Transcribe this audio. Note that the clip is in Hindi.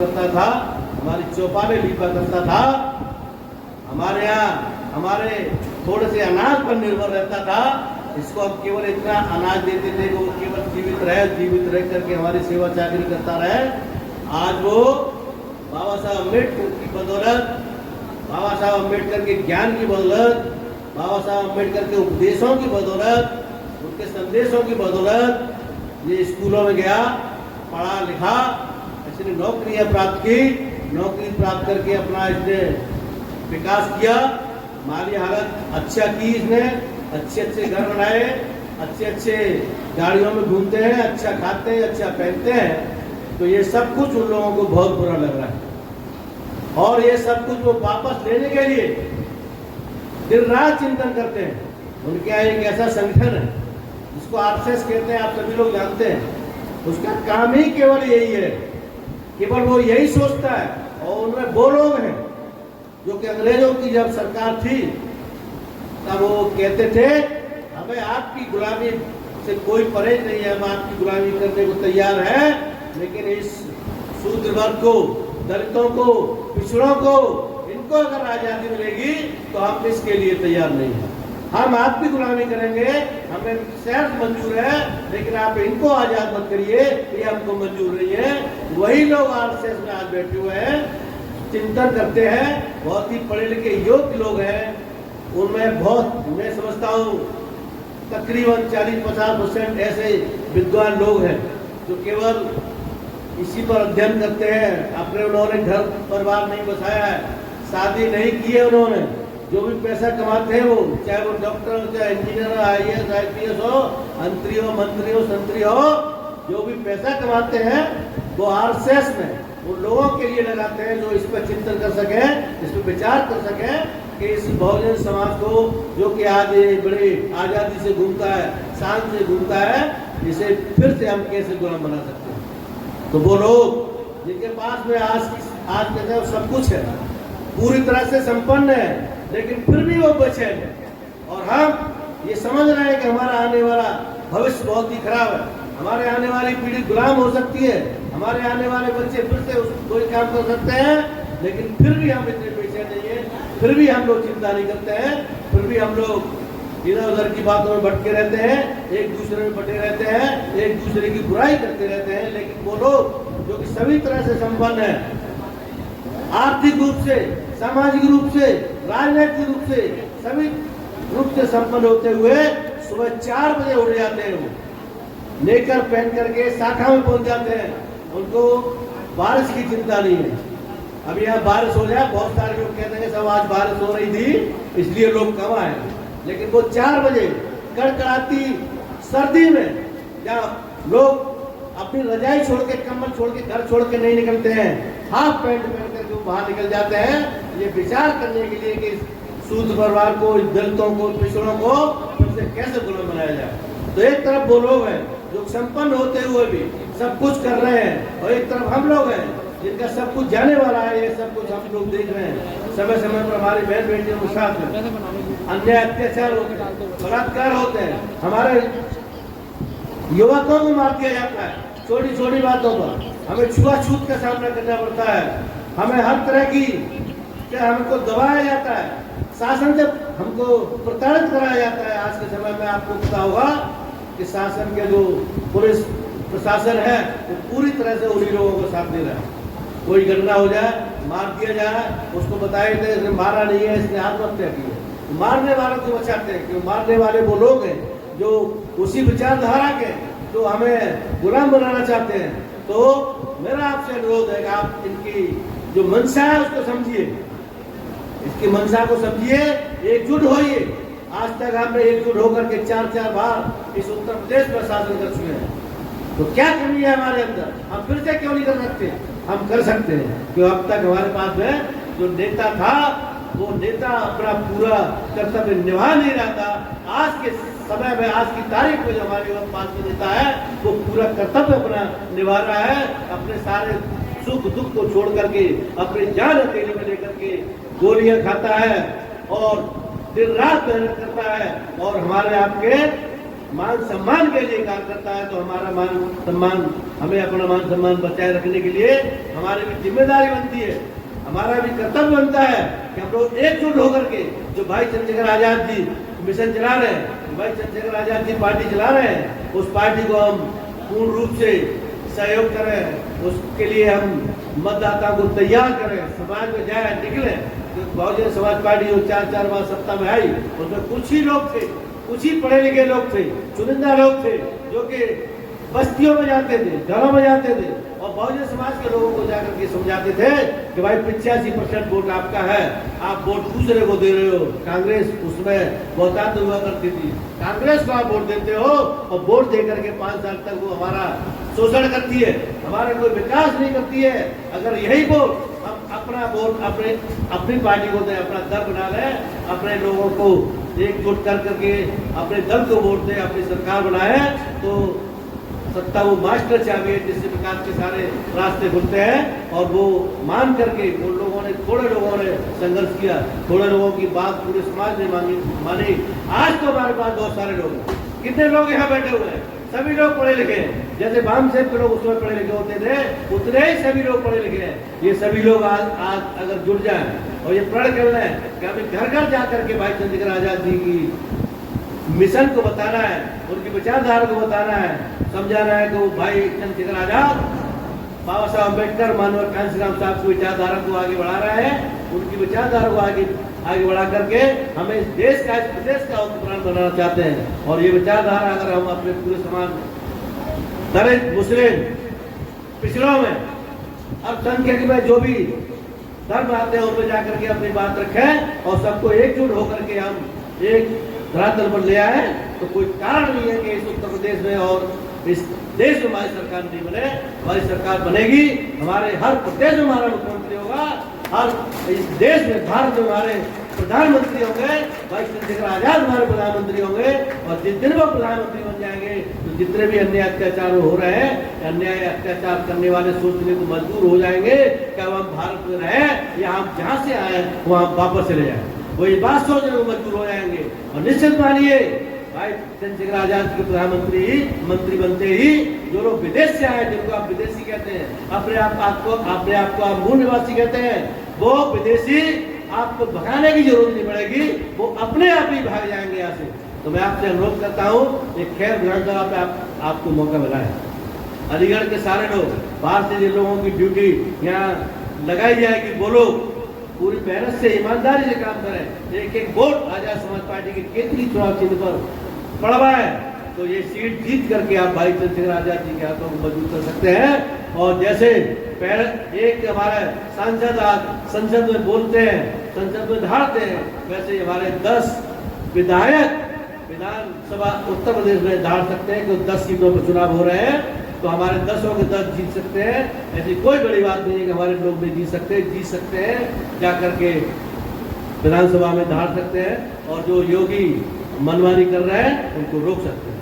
करता था, हमारी चौपालें लिपा करता था, हमारे यहाँ हमारे थोड़े से अनाज पर निर्भर रहता था। इसको हम केवल इतना अनाज देते थे कि वो केवल जीवित रह करके हमारी सेवा चाकरी करता रहे। आज वो बाबा साहब अम्बेडकर की बदौलत, बाबा साहब अम्बेडकर के ज्ञान की बदौलत, बाबा साहब अम्बेडकर के उपदेशों की बदौलत, उनके संदेशों की बदौलत ये स्कूलों में गया, पढ़ा लिखा, इसने नौकरियां प्राप्त की, नौकरी प्राप्त करके अपना इसने विकास किया, माली हालत अच्छा की, इसने अच्छे अच्छे घर बनाए, अच्छे अच्छे गाड़ियों में घूमते हैं, अच्छा खाते हैं, अच्छा पहनते हैं। तो ये सब कुछ उन लोगों को बहुत बुरा लग रहा है और ये सब कुछ वो वापस लेने के लिए दिन रात चिंतन करते हैं। उनके यहाँ एक ऐसा संगठन है जिसको आरएसएस कहते हैं, आप सभी लोग जानते हैं। उसका काम ही केवल यही है, केवल वो यही सोचता है। और उनमें वो लोग हैं जो कि अंग्रेजों की जब सरकार थी तब वो कहते थे हमें आपकी गुलामी से कोई परहेज नहीं है, हम आपकी गुलामी करने को तैयार हैं, लेकिन इस शूद्र वर्ग को, दलितों को, पिछड़ों को, इनको अगर आजादी मिलेगी तो हम इसके लिए तैयार नहीं हैं। हम आपकी गुलामी करेंगे, हमें शर्त मंजूर है, लेकिन आप इनको आजाद मत करिए, ये हमको मंजूर नहीं है। वही लोग आरएसएस में आज बैठे हुए हैं, चिंतन करते हैं, बहुत ही पढ़े लिखे योग्य लोग हैं। उनमें बहुत, मैं समझता हूँ तकरीबन 40-50% ऐसे विद्वान लोग हैं जो केवल इसी पर अध्ययन करते हैं। अपने उन्होंने घर परिवार नहीं बसाया है, शादी नहीं की है उन्होंने। जो भी पैसा कमाते हैं वो, चाहे वो डॉक्टर हो, चाहे इंजीनियर हो, आईएएस आईपीएस हो, मंत्री हो, संतरी हो, जो भी पैसा कमाते हैं वो आरएसएस में उन लोगों के लिए लगाते हैं जो इस पर चिंतन कर सके, इस पर विचार कर सके कि इस बहुजन समाज को, जो कि आज ये बड़े आज़ादी से घूमता है, शान से घूमता है, इसे फिर से हम कैसे गुलाम बना सकते हैं। तो वो लोग जिनके पास में आज कहते हैं सब कुछ है, पूरी तरह से संपन्न है, लेकिन फिर भी वो बचे हैं। और हम ये समझ रहे हैं कि हमारा आने वाला भविष्य बहुत ही खराब है, हमारे आने वाली पीढ़ी गुलाम हो सकती है, हमारे आने वाले बच्चे फिर से कोई काम कर सकते हैं, लेकिन फिर भी हम इतने पीछे नहीं है, फिर भी हम लोग चिंता नहीं करते हैं, फिर भी हम लोग इधर उधर की बातों में भटके रहते हैं, एक दूसरे में बटे रहते हैं, एक दूसरे की बुराई करते रहते हैं। लेकिन वो लोग जो कि सभी तरह से संपन्न है, आर्थिक रूप से, सामाजिक रूप से, राजनीतिक रूप से, सभी रूप से संपन्न होते हुए सुबह 4 बजे उठ जाते हैं, वो लेकर पहन करके शाखा में पहुंच जाते हैं। उनको बारिश की चिंता नहीं है। अब यहाँ बारिश हो जाए, बहुत सारे लोग कहते हैं सब आज बारिश हो रही थी इसलिए लोग कम आए, लेकिन वो 4 बजे कड़कड़ाती सर्दी में जहाँ लोग अपनी रजाई छोड़ के, कम्बल छोड़ के, घर छोड़ के नहीं निकलते हैं, हाफ पैंट पहन करके वो बाहर निकल जाते हैं, ये विचार करने के लिए कि शूद्र परिवार को, दलितों को, पिछड़ों को फिर से कैसे गुलाम बनाया जाए। तो एक तरफ वो लोग हैं जो संपन्न होते हुए भी सब कुछ कर रहे हैं, और एक तरफ हम लोग हैं जिनका सब कुछ जाने वाला है। ये सब कुछ हम लोग देख रहे हैं, समय समय पर हमारी बहन बेटियों के साथ में अन्याय, अत्याचार होते हैं, बलात्कार होते हैं, हमारे युवकों को मार दिया जाता है छोटी छोटी बातों पर, हमें छुआछूत का सामना करना पड़ता है, हमें हर तरह की हमको दबाया जाता है, शासन से हमको प्रताड़ित कराया जाता है। आज के समय में आपको पता होगा कि शासन के जो पुलिस प्रशासन है वो पूरी तरह से उन्हीं लोगों को साथ दे रहा है। कोई घटना हो जाए, मार दिया जाए, उसको बताए थे इसने मारा नहीं है, इसने आत्महत्या की है, मारने वालों को बचाते हैं, क्योंकि मारने वाले वो लोग हैं जो उसी विचारधारा के जो हमें गुलाम बनाना चाहते हैं। तो मेरा आपसे अनुरोध है कि आप इनकी जो मंशा है उसको समझिए, इसकी मंशा को समझिए, एकजुट होइए। आज तक हमने एकजुट होकर के 4-4 बार इस उत्तर प्रदेश पर शासन कर चुके हैं, तो क्या कमी है हमारे अंदर? हम फिर से क्यों नहीं कर सकते? हम कर सकते हैं, क्यों अब तक हमारे पास में जो नेता था वो नेता अपना पूरा कर्तव्य निभा नहीं रहा था। आज के समय में, आज की तारीख में जो हमारे पास में नेता है वो पूरा कर्तव्य अपना निभा रहा है, अपने सारे सुख दुख को छोड़ करके, अपनी जान अकेले में लेकर के गोलियां खाता है और दिन रात मेहनत करता है, और हमारे आपके मान सम्मान के लिए कार्य करता है। तो हमारा मान सम्मान हमें अपना मान सम्मान बचाए रखने के लिए हमारी भी जिम्मेदारी बनती है, हमारा भी कर्तव्य बनता है कि हम लोग एकजुट होकर के जो भाई चंद्रशेखर आजाद जी मिशन चला रहे हैं, भाई चंद्रशेखर आजाद जी पार्टी चला रहे हैं, उस पार्टी को हम पूर्ण रूप से सहयोग करें, उसके लिए हम मतदाता को तैयार करें, समाज में जाए निकले। तो बहुजन समाज पार्टी जो 4 बार सत्ता में आई उसमें कुछ ही लोग थे, कुछ ही पढ़े लिखे लोग थे, चुनिंदा लोग थे जो कि बस्तियों में जाते थे, घरों में जाते थे और बहुजन समाज के लोगों को जाकर के समझाते थे कि भाई 85% वोट आपका है, आप वोट दूसरे को दे रहे हो। कांग्रेस उसमें बहुतायत हुआ करती थी, कांग्रेस को आप वोट देते हो और वोट दे करके 5 साल तक वो हमारा शोषण करती है, हमारा कोई विकास नहीं करती है। अगर यही वोट हम अपना वोट अपनी पार्टी को दें, अपना दल बना लें, अपने लोगों को एकजुट कर करके अपने दल को वोट दें, अपनी सरकार बनाए, तो सत्ता वो मास्टर चाबी है जिससे विकास के सारे रास्ते खुलते हैं। और वो मान करके उन लोगों ने, थोड़े लोगों ने संघर्ष किया, थोड़े लोगों की बात पूरे समाज ने मानी। आज तो हमारे पास बहुत सारे लोग हैं, कितने लोग यहाँ बैठे हुए हैं, सभी लोग पढ़े लिखे हैं। जैसे बाम सेब के लोग उसमें पढ़े लिखे होते थे, उतने ही सभी लोग पढ़े लिखे हैं। ये सभी लोग आज अगर जुड़ जाए और ये प्रण कर लें कि हमें घर घर जा करके भाई चंद्रशेखर आजाद जी की मिशन को बताना है, उनकी विचारधारा को बताना है, समझाना है कि वो भाई चंद्रशेखर आजाद बाबा साहब अम्बेडकर, मानव कांशीराम साहब की विचारधारा को आगे बढ़ा रहे हैं, उनकी विचारधारा को आगे बढ़ा करके हमें इस देश का, इस प्रदेश का उत्तरायण बनाना चाहते हैं। और ये विचारधारा अगर हम अपने पूरे समाज, दलित, मुस्लिम, पिछड़ों में, अल्पसंख्यक में जो भी धर्म आते हैं उनमें जाकर के अपनी बात रखें और सबको एकजुट होकर के हम एक धरातल पर ले आए, तो कोई कारण नहीं है कि इस उत्तर प्रदेश में और इस देश में हमारी सरकार नहीं बने। हमारी सरकार बनेगी, हमारे हर प्रदेश में हमारा मुख्यमंत्री होगा, हर इस देश में, भारत में हमारे प्रधानमंत्री होंगे, भाई चंद्रशेखर आजाद हमारे प्रधानमंत्री होंगे। और जिस दिन वो प्रधानमंत्री बन जाएंगे तो जितने भी अन्याय अत्याचार हो रहे हैं, अन्याय अत्याचार करने वाले सोचने को मजबूर हो जाएंगे कि अब हम भारत में रहें या हम जहाँ से आए वहाँ वापस चले जाए, वो ये बात सोचने को मजबूर हो जाएंगे। और निश्चित मानिए भाई चंद्रशेखर आजाद के प्रधानमंत्री मंत्री बनते ही जो लोग विदेश से आए, जिनको आप विदेशी कहते हैं, अपने आप को आप मूल निवासी कहते हैं, वो विदेशी आपको भगाने की जरूरत नहीं पड़ेगी, वो अपने आप ही भाग जाएंगे यहाँ से। तो मैं आपसे अनुरोध करता हूँ, एक खैर विधानसभा पे आपको मौका मिला है, अलीगढ़ के सारे लोग, बाहर से जिन लोगों की ड्यूटी यहाँ लगाई जाएगी, वो लोग पूरी मेहनत से, ईमानदारी से काम करें, एक एक वोट आजाद समाज पार्टी के केंद्रीय चुनाव चिन्ह पर पड़वाए, तो ये सीट जीत करके आप भाई चंद्रशेखर आजाद जी के हाथों को मजबूत कर सकते हैं। और जैसे एक हमारे सांसद आज संसद में बोलते हैं, संसद में धारते हैं, वैसे हमारे 10 विधायक विधानसभा उत्तर प्रदेश में धार सकते हैं कि 10 सीटों पर चुनाव हो रहे हैं, तो हमारे 10 के 10 जीत सकते हैं। ऐसी कोई बड़ी बात नहीं है कि हमारे लोग नहीं जीत सकते हैं, जा करके विधानसभा में धार सकते हैं और जो योगी मनमानी कर रहे हैं उनको रोक सकते हैं।